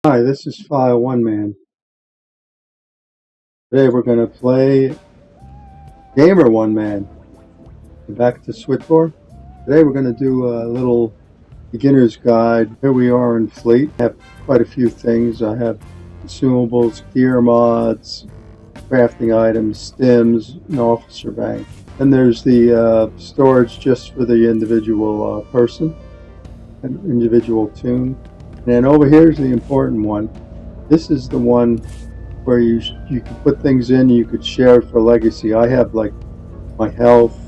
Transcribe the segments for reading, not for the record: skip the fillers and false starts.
Hi, this is File One Man. Today we're going to play Gamer One Man. Back to SWTOR. Today we're going to do a little beginner's guide. Here we are in Fleet. I have quite a few things. I have consumables, gear mods, crafting items, stims, an officer bank. Then there's the storage just for the individual person, an individual tune. And then over here is the important one. This is the one where you can put things in, you could share it for legacy. I have like my health,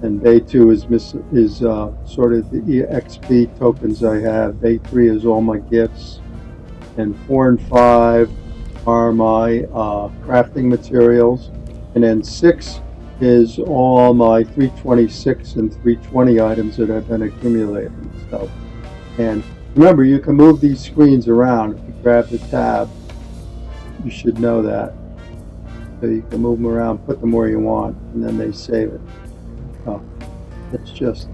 and day 2 is sort of the XP tokens I have. Day 3 is all my gifts, and 4 and 5 are my crafting materials, and then 6 is all my 326 and 320 items that I've been accumulating. So, and remember, you can move these screens around. If you grab the tab, you should know that. So you can move them around, put them where you want, and then they save it. Oh, it's just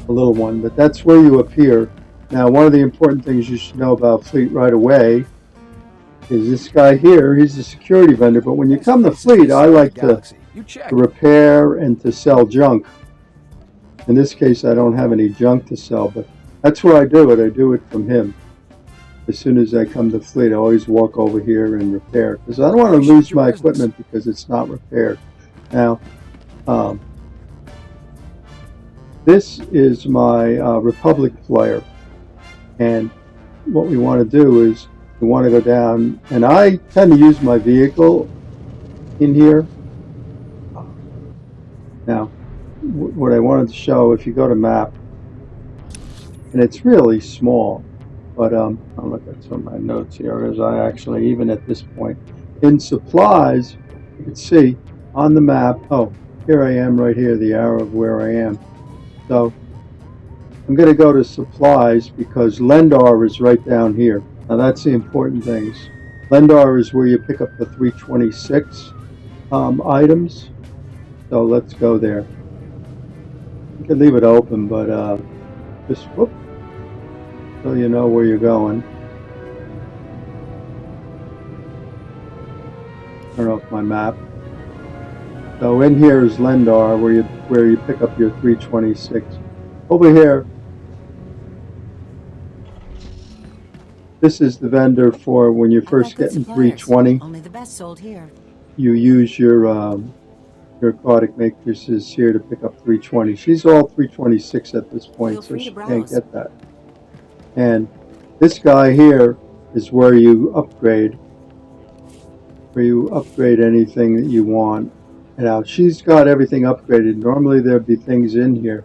a little one, but that's where you appear. Now, one of the important things you should know about Fleet right away is this guy here. He's a security vendor, but when you come to Fleet, I like to repair and to sell junk. In this case, I don't have any junk to sell, but that's where I do it. I do it from him. As soon as I come to Fleet, I always walk over here and repair, because I don't want to lose my equipment because it's not repaired. Now, this is my Republic player, and what we want to do is we want to go down, and I tend to use my vehicle in here. Now, what I wanted to show, if you go to map, and it's really small, but I'll look at some of my notes here as I actually, even at this point, in supplies, you can see on the map, oh, here I am right here, the arrow of where I am. So I'm going to go to supplies because Lendar is right down here. Now that's the important things. Lendar is where you pick up the 326 items. So let's go there. You can leave it open, but just whoop, so you know where you're going. Turn off my map. So in here is Lendar, where you pick up your 326. Over here, this is the vendor for when you're first getting 320. Only the best sold here. You use your aquatic matrices here to pick up 320. She's all 326 at this point, so she can't get that. And this guy here is where you upgrade anything that you want. Now, she's got everything upgraded. Normally there'd be things in here,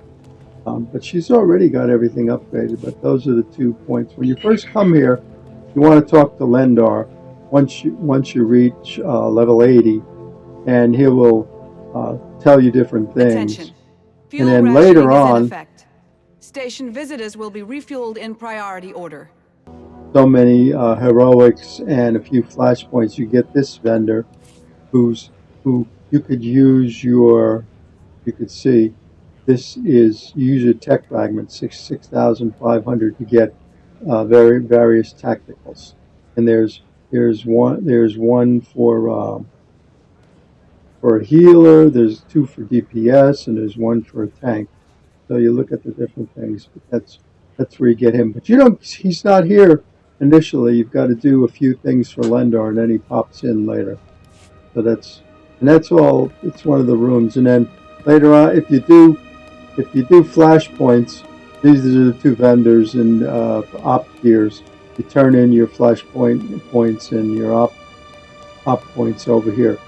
but she's already got everything upgraded. But those are the 2 points. When you first come here, you want to talk to Lendar once you reach level 80, and he will tell you different things. Attention. And then later on, station visitors will be refueled in priority order. So many heroics and a few flashpoints. You get this vendor, who you could use your. You could see, this is you use your tech fragment 6,500 to get various tacticals, and there's one for a healer. There's 2 for DPS, and there's 1 for a tank. So you look at the different things, but that's where you get him. But you don't. He's not here initially. You've got to do a few things for Lendar, and then he pops in later. So that's all. It's one of the rooms, and then later on, if you do flashpoints, these are the 2 vendors in op gears. You turn in your flashpoint points and your op points over here.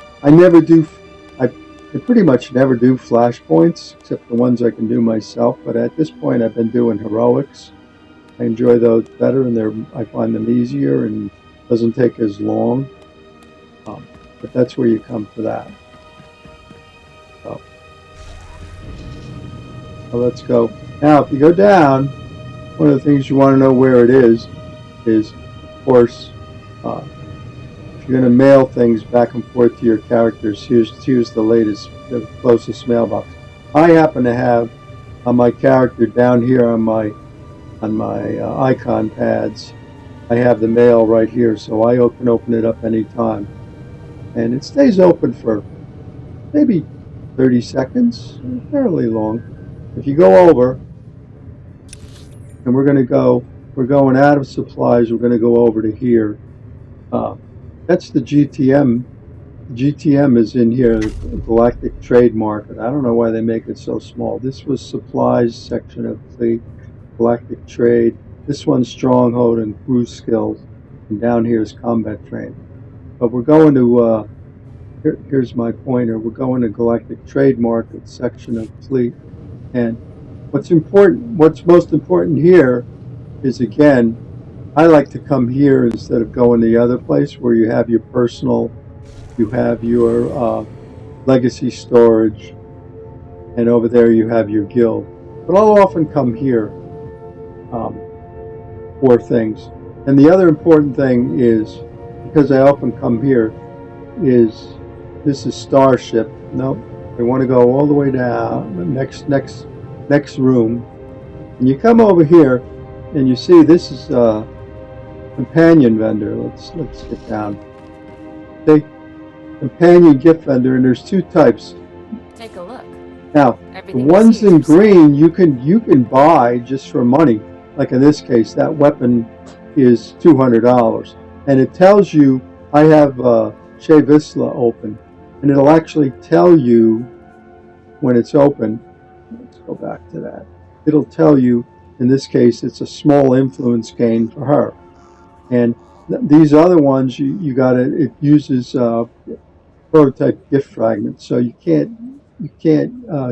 I pretty much never do flashpoints, except the ones I can do myself, but at this point I've been doing heroics. I enjoy those better, and I find them easier and doesn't take as long. But that's where you come for that. So let's go. Now, if you go down, one of the things you want to know where it is, of course, if you're going to mail things back and forth to your characters, here's the closest mailbox. I happen to have on my character down here on my icon pads, I have the mail right here, so I can open it up anytime. And it stays open for maybe 30 seconds, fairly long. If you go over, and we're going out of supplies, we're going to go over to here. That's the GTM. GTM is in here, Galactic Trade Market. I don't know why they make it so small. This was supplies section of the Galactic Trade. This one's Stronghold and Cruise Skills. And down here is Combat Training. But we're going to, here's my pointer, we're going to Galactic Trade Market section of Fleet. And what's most important here is, again, I like to come here instead of going the other place where you have your personal, you have your legacy storage, and over there you have your guild. But I'll often come here for things. And the other important thing is, because I often come here, is this is Starship. Nope, we want to go all the way down, next room. And you come over here, and you see this is companion vendor. Let's get down. Take companion gift vendor, and there's two types. Take a look. Now, the ones in green you can buy just for money. Like in this case, that weapon is $200, and it tells you I have Shea Visla open, and it'll actually tell you when it's open. Let's go back to that. It'll tell you. In this case, it's a small influence gain for her. And these other ones, you got it uses prototype gift fragments, so you can't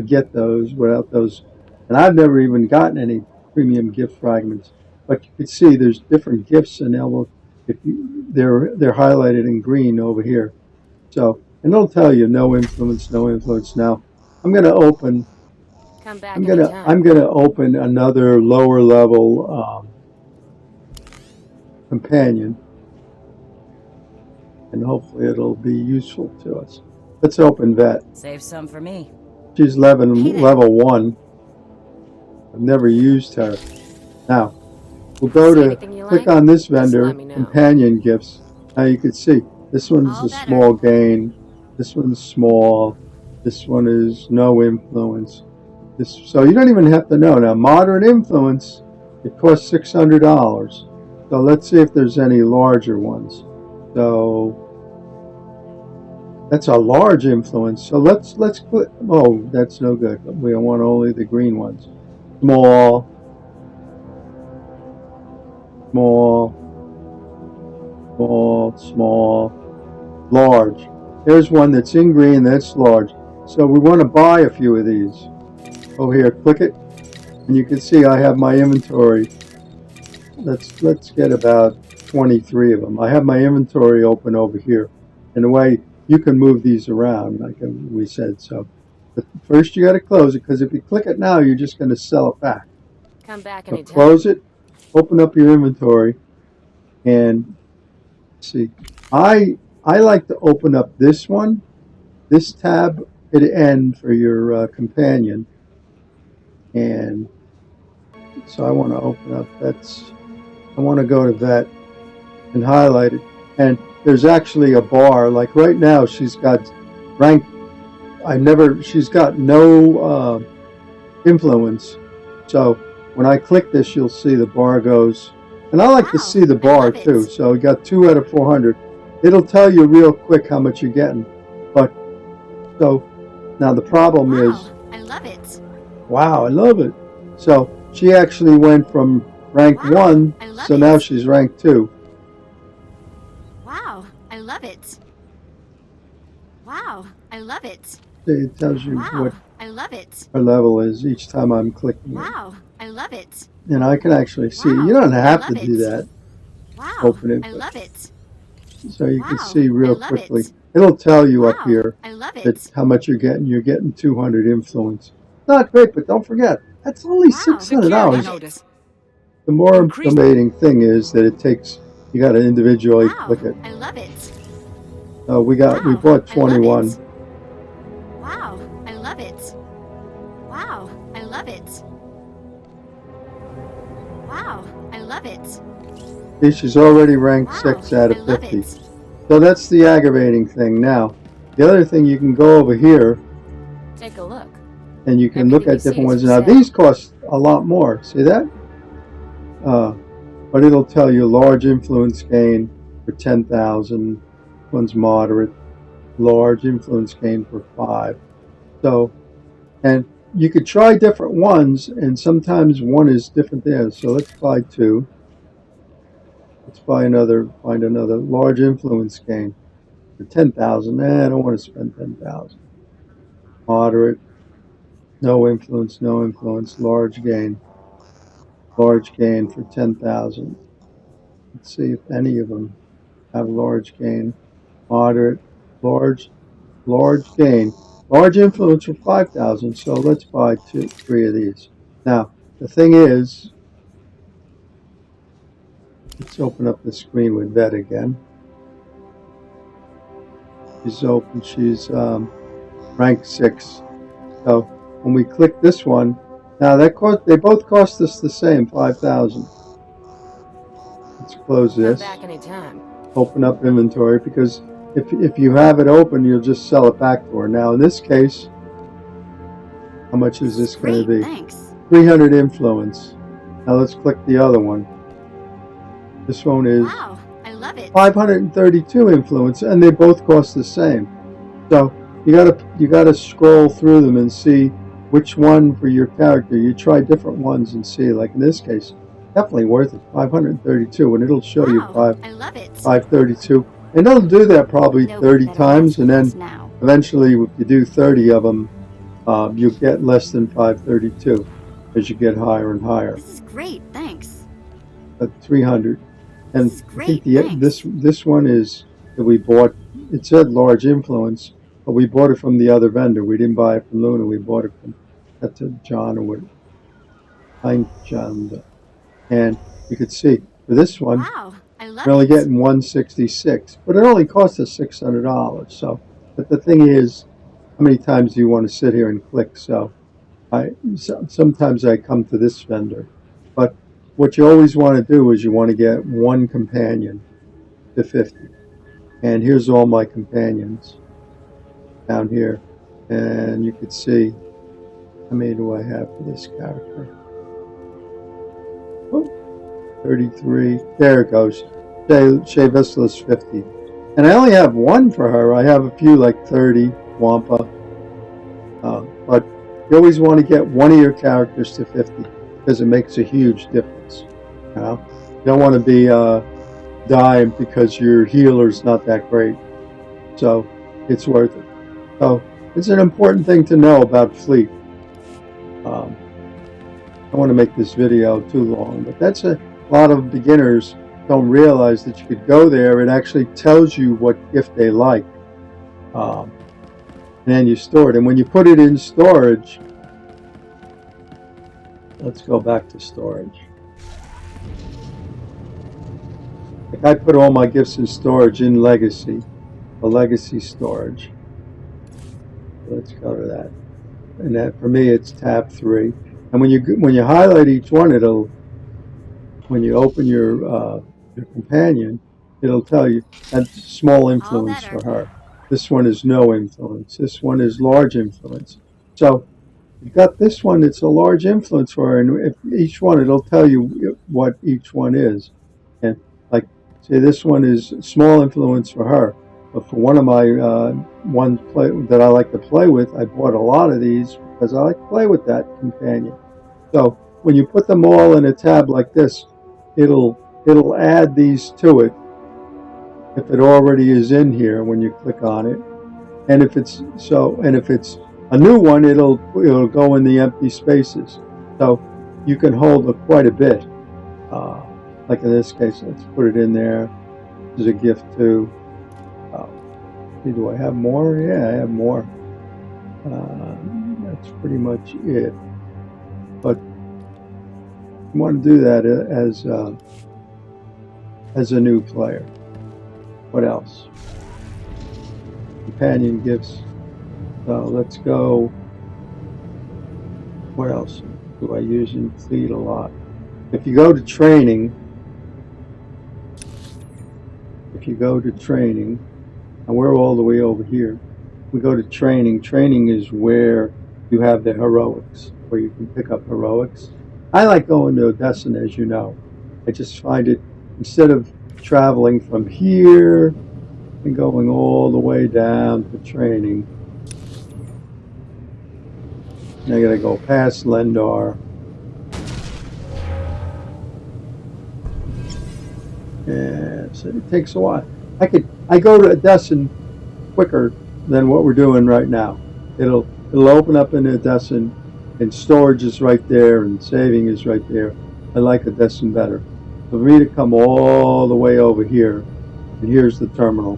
get those without those. And I've never even gotten any premium gift fragments. But you can see there's different gifts, and they're highlighted in green over here. So, and it'll tell you no influence, no influence. Now, I'm going to open. Come back I'm gonna open another lower level companion, and hopefully it'll be useful to us. Let's open Vet. Save some for me. She's level 1. I've never used her. Now we'll go to click on this vendor, companion gifts. Now you can see this one's a small gain. This one's small. This one is no influence. So you don't even have to know. Now, moderate influence, it costs $600. So let's see if there's any larger ones. So that's a large influence. So let's click. Oh, that's no good. We want only the green ones. Small, large. There's one that's in green. That's large. So we want to buy a few of these. Over here, click it, and you can see I have my inventory. Let's get about 23 of them. I have my inventory open over here. In a way, you can move these around, like we said. So, but first you got to close it, because if you click it now, you're just going to sell it back. Come back So anytime. close it, open up your inventory, and see. I like to open up this one, this tab at the end for your companion. And so I want to open up I want to go to Vet and highlight it. And there's actually a bar, like right now she's got rank, she's got no influence. So when I click this, you'll see the bar goes, and I like to see the bar too. So we got 2 out of 400. It'll tell you real quick how much you're getting. But so now the problem is, I love it. wow, I love it. So she actually went from rank 1, so now she's rank 2. Wow, I love it. Wow, I love it. It tells you what I love it. her level is each time I'm clicking it. Wow, I love it. And I can actually see. You don't have to do that. Wow, Open it. I love it. So you can Wow, see real I love quickly. it. It'll tell you up Wow, here I love it. that how much you're getting. You're getting 200 influence. Not great, but don't forget, that's only Wow, $600. Notice. The more Increase- intimidating thing is that it takes, you got to individually Wow, click it. I love it. We Wow, bought I love 21. it. Wow, I love it. Wow, I love it. Wow, I love it. See, she's already ranked Wow, 6 out I of love 50. it. So that's the aggravating thing. Now, the other thing, you can go over here Take a look. and you can look Everything you at different see ones. is for Now, sale. these cost a lot more. See that? But it'll tell you large influence gain for 10,000. One's moderate. Large influence gain for 5. So, and you could try different ones, and sometimes one is different than the other. So let's buy 2. Let's buy another. Find another large influence gain for 10,000. I don't want to spend 10,000. Moderate. No influence. No influence. Large gain. Large gain for 10,000. Let's see if any of them have large gain. Moderate. Large gain. Large influence for 5,000. So let's buy 3 of these. Now, the thing is, let's open up the screen with Vet again. She's open. She's rank 6. So when we click this one, now they both cost us the same, 5,000. Let's close Come this. back anytime. Open up inventory, because if you have it open, you'll just sell it back to her. Now in this case, how much is this going to Great, be? thanks. 300 influence. Now let's click the other one. This one is Wow, I love it. 532 influence, and they both cost the same. So you gotta scroll through them and see which one for your character. You try different ones and see. Like in this case, definitely worth it. 532, and it'll show you Wow, I love it. 532, and it'll do that probably No 30 better times, and then answer now. eventually, if you do 30 of them, you'll get less than 532 as you get higher and higher. This is great, thanks. 300. And This is I think great, thanks. this one is that we bought. It said large influence, but we bought it from the other vendor. We didn't buy it from Luna. We bought it from that's a John or what? John. And you could see for this one, Wow, I love we're only it. getting 166, but it only cost us $600. So, but the thing is, how many times do you want to sit here and click? So, sometimes I come to this vendor, but what you always want to do is you want to get one companion to 50. And here's all my companions down here. And you could see, how many do I have for this character? Oh, 33. There it goes. Shea Vistla's 50. And I only have one for her. I have a few like 30, Wampa. But you always want to get one of your characters to 50 because it makes a huge difference. You know? You don't want to be dying because your healer's not that great. So it's worth it. So it's an important thing to know about Fleet. I don't want to make this video too long, but that's a lot of beginners don't realize that you could go there. It actually tells you what gift they like. And then you store it. And when you put it in storage, let's go back to storage. Like I put all my gifts in storage in Legacy, the Legacy storage. Let's go to that. And that for me, it's tab 3. And when you highlight each one, it'll when you open your companion, it'll tell you that's small influence for her. This one is no influence. This one is large influence. So you've got this one, it's a large influence for her, and if each one, it'll tell you what each one is. And like, say this one is small influence for her, but for one of my that I like to play with, I bought a lot of these because I like to play with that companion. So when you put them all in a tab like this, it'll add these to it if it already is in here when you click on it. And if it's a new one, it'll go in the empty spaces. So you can hold quite a bit. Like in this case, let's put it in there. There's a gift too. Do I have more? Yeah, I have more. That's pretty much it. But you want to do that as a new player. What else? Companion gifts. So let's go. What else do I use in Fleet a lot? If you go to training, if you go to training, and we're all the way over here, we go to training. Training is where you have the heroics, where you can pick up heroics. I like going to Odessa, as you know. I just find it, instead of traveling from here and going all the way down to training, I gotta go past Lendar. Yeah, so it takes a while. I go to Odessa quicker than what we're doing right now. It'll open up in Odessa, and storage is right there, and saving is right there. I like Odessa better. For me to come all the way over here, and here's the terminal.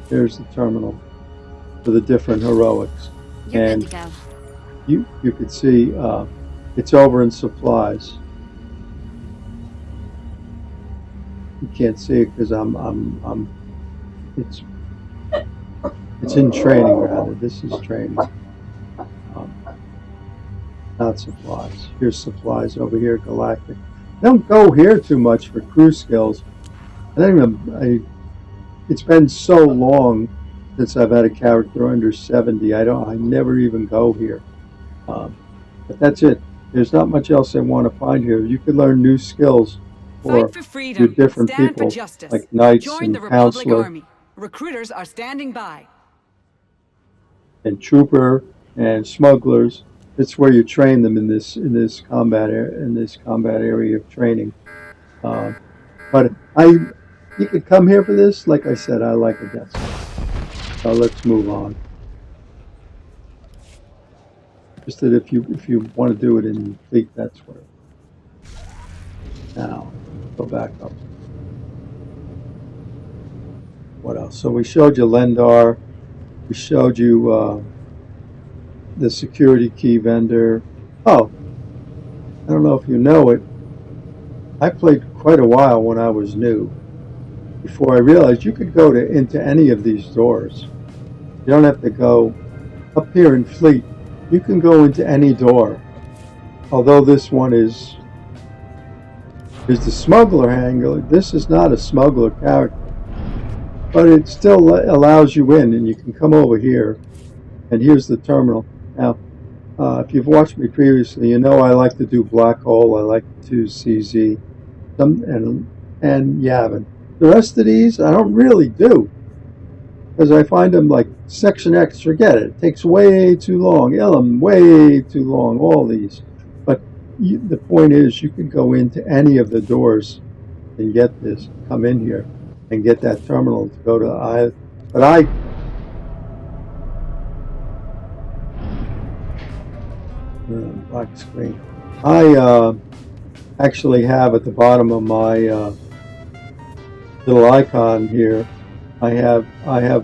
Here's the terminal for the different heroics. You're and good to go. you could see it's over in supplies. You can't see it because it's in training rather. This is training, not supplies. Here's supplies over here, galactic. I don't go here too much for crew skills. It's been so long since I've had a character under 70. I never even go here. But that's it. There's not much else I want to find here. You could learn new skills for Fight for freedom. different Stand people, for justice. like knights Join and the Republic counselor Army. Recruiters are standing by. and trooper and smugglers. It's where you train them in this combat area of training. But you could come here for this. Like I said, I like Odessa. So let's move on. Just that if you want to do it in fleet, that's where. Now, go back up. What else? So we showed you Lendar. We showed you the security key vendor. Oh, I don't know if you know it. I played quite a while when I was new, before I realized you could go into any of these doors. You don't have to go up here in Fleet. You can go into any door. Although this one is the smuggler hangar. This is not a smuggler character, but it still allows you in, and you can come over here. And here's the terminal. Now, if you've watched me previously, you know I like to do Black Hole. I like to do CZ, and Yavin. The rest of these I don't really do, because I find them like Section X. Forget it. It takes way too long. Ilum, way too long. All these. But the point is, you can go into any of the doors and get this. Come in here and get that terminal to go to black screen. I actually have at the bottom of my little icon here, I have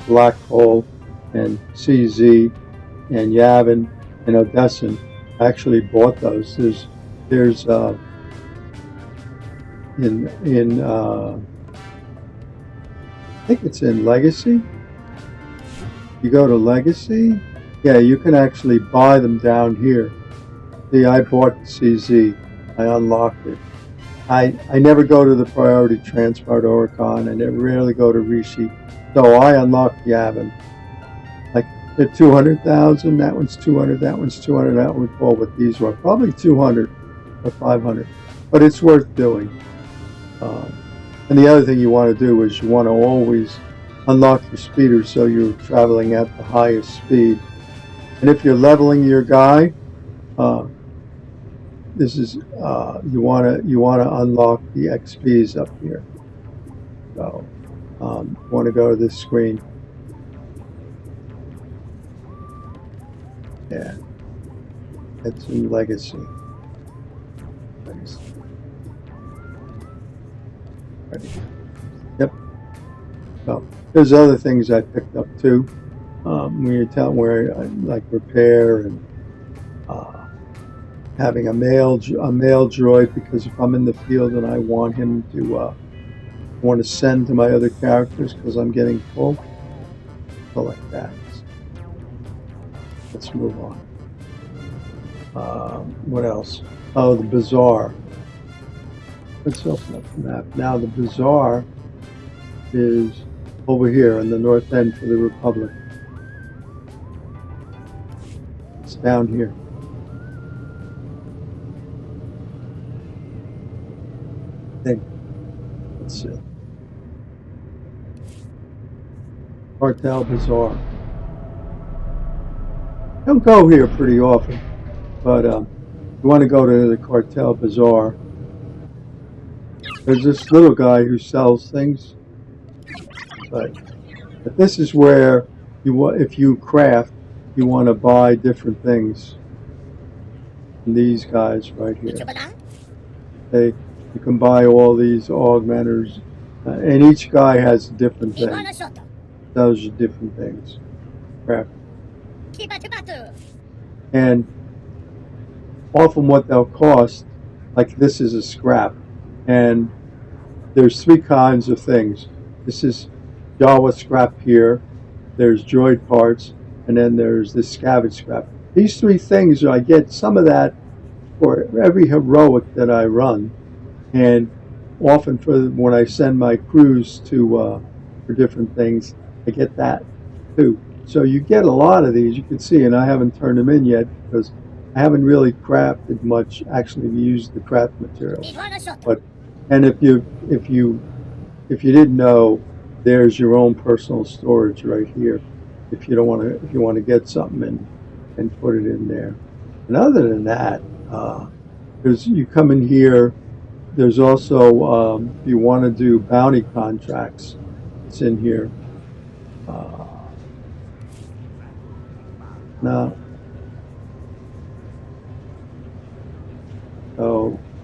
Black Hole and CZ and Yavin and Odessan. I actually bought those. There's in I think it's in Legacy. You go to Legacy, yeah, you can actually buy them down here. See, I bought CZ. I unlocked it. I never go to the priority transport Oricon. I never rarely go to Rishi. So I unlocked Yavin. Like they're 200,000. That one's 200. That one's 200. I don't recall what these were. Probably 200 or 500. But it's worth doing. And the other thing you want to do is you want to always unlock your speeder so you're traveling at the highest speed. And if you're leveling your guy, this is you want to unlock the XPs up here. So you want to go to this screen. Yeah, it's in Legacy. Yep. So there's other things I picked up too. When you're telling where like repair and having a male droid, because if I'm in the field and I want him to want to send to my other characters because I'm getting full, so like that. Let's move on. What else? Oh, the bazaar. Let's open up the map. Now the bazaar is over here on the north end for the Republic. It's down here. I think. Let's see. Cartel Bazaar. I don't go here pretty often, but you want to go to the Cartel Bazaar. There's this little guy who sells things, but this is where you want, if you craft, you want to buy different things. And these guys right here, you can buy all these augmenters, and each guy has a different thing. Those are different things. Craft. And often what they'll cost, like this is a scrap, and there's three kinds of things. This is Jawa scrap here, there's droid parts, and then there's this scavenge scrap. These three things, I get some of that for every heroic that I run, and often for when I send my crews to for different things, I get that too. So you get a lot of these, you can see, and I haven't turned them in yet because I haven't really crafted much, actually used the craft materials. But and if you didn't know, there's your own personal storage right here. If you want to get something and put it in there. And other than that, you come in here. There's also if you want to do bounty contracts, it's in here. Now,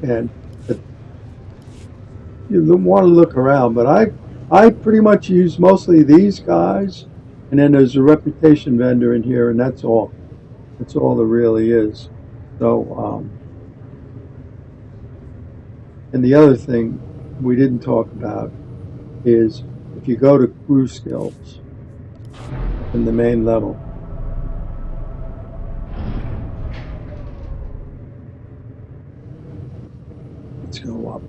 and you want to look around, but I pretty much use mostly these guys, and then there's a reputation vendor in here, and that's all. That's all there really is. So, and the other thing we didn't talk about is if you go to crew skills in the main level, let's go up.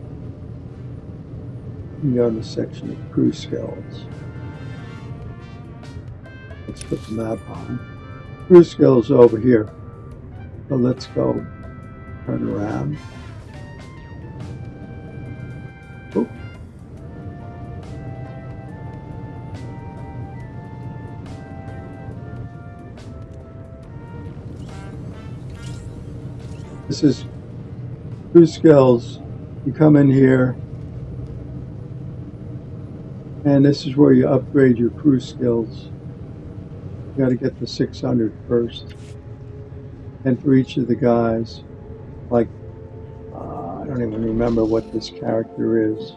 You go to the section of crew skills. Let's put the map on. Crew skills over here. So let's go turn around. Oop. This is crew skills. You come in here, and this is where you upgrade your crew skills. You got to get the 600 first. And for each of the guys, like, I don't even remember what this character is.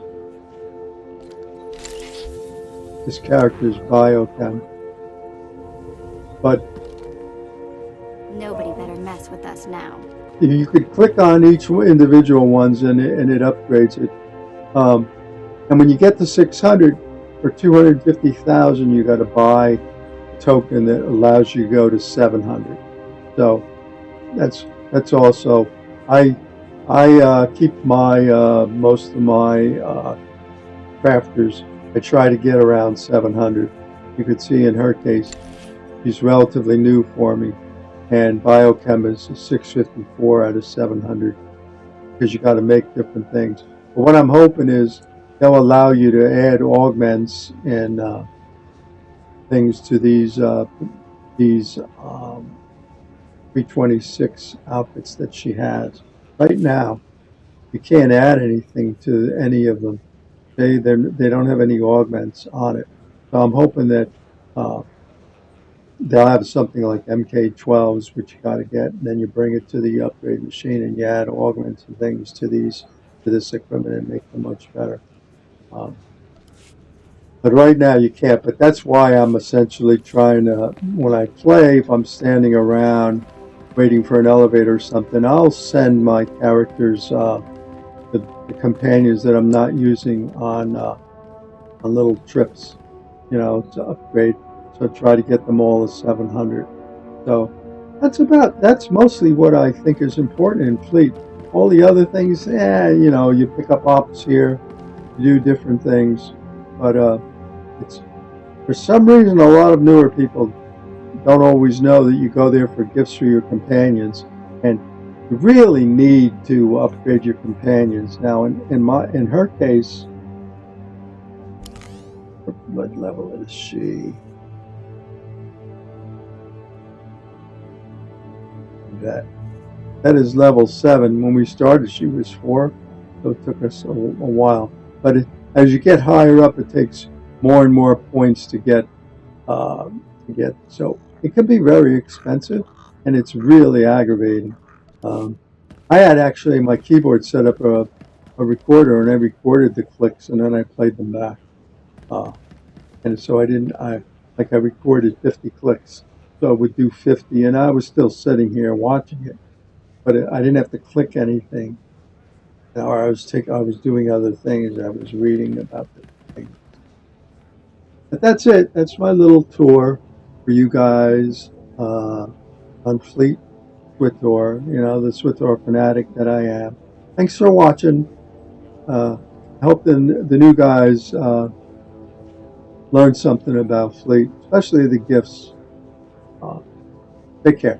This character is Biochem. But Nobody better mess with us now. you could click on each individual ones and it upgrades it. And when you get to 600, for 250,000, you got to buy a token that allows you to go to 700. So that's also, I keep my most of my crafters, I try to get around 700. You could see in her case, she's relatively new for me, and Biochem is a 654 out of 700 because you got to make different things. But what I'm hoping is they'll allow you to add augments and things to these 326 outfits that she has. Right now, you can't add anything to any of them. They don't have any augments on it. So I'm hoping that they'll have something like MK12s, which you got to get, and then you bring it to the upgrade machine and you add augments and things to this equipment and make them much better. But right now you can't. But that's why I'm essentially trying to, when I play, if I'm standing around waiting for an elevator or something, I'll send my characters, the companions that I'm not using on little trips, to upgrade. So try to get them all to 700. So that's mostly what I think is important in Fleet. All the other things, you pick up ops here, you do different things, but it's for some reason a lot of newer people don't always know that you go there for gifts for your companions, and you really need to upgrade your companions. Now, in her case, what level is she? That is level 7. When we started, she was 4, so it took us a while. But as you get higher up, it takes more and more points to get. So it can be very expensive, and it's really aggravating. I had actually my keyboard set up a recorder, and I recorded the clicks, and then I played them back. And so I recorded 50 clicks, so I would do 50, and I was still sitting here watching it, but I didn't have to click anything. Or I was doing other things. I was reading about the things. But that's it. That's my little tour for you guys on Fleet SWTOR. The SWTOR fanatic that I am. Thanks for watching. I hope the new guys learn something about Fleet, especially the gifts. Take care.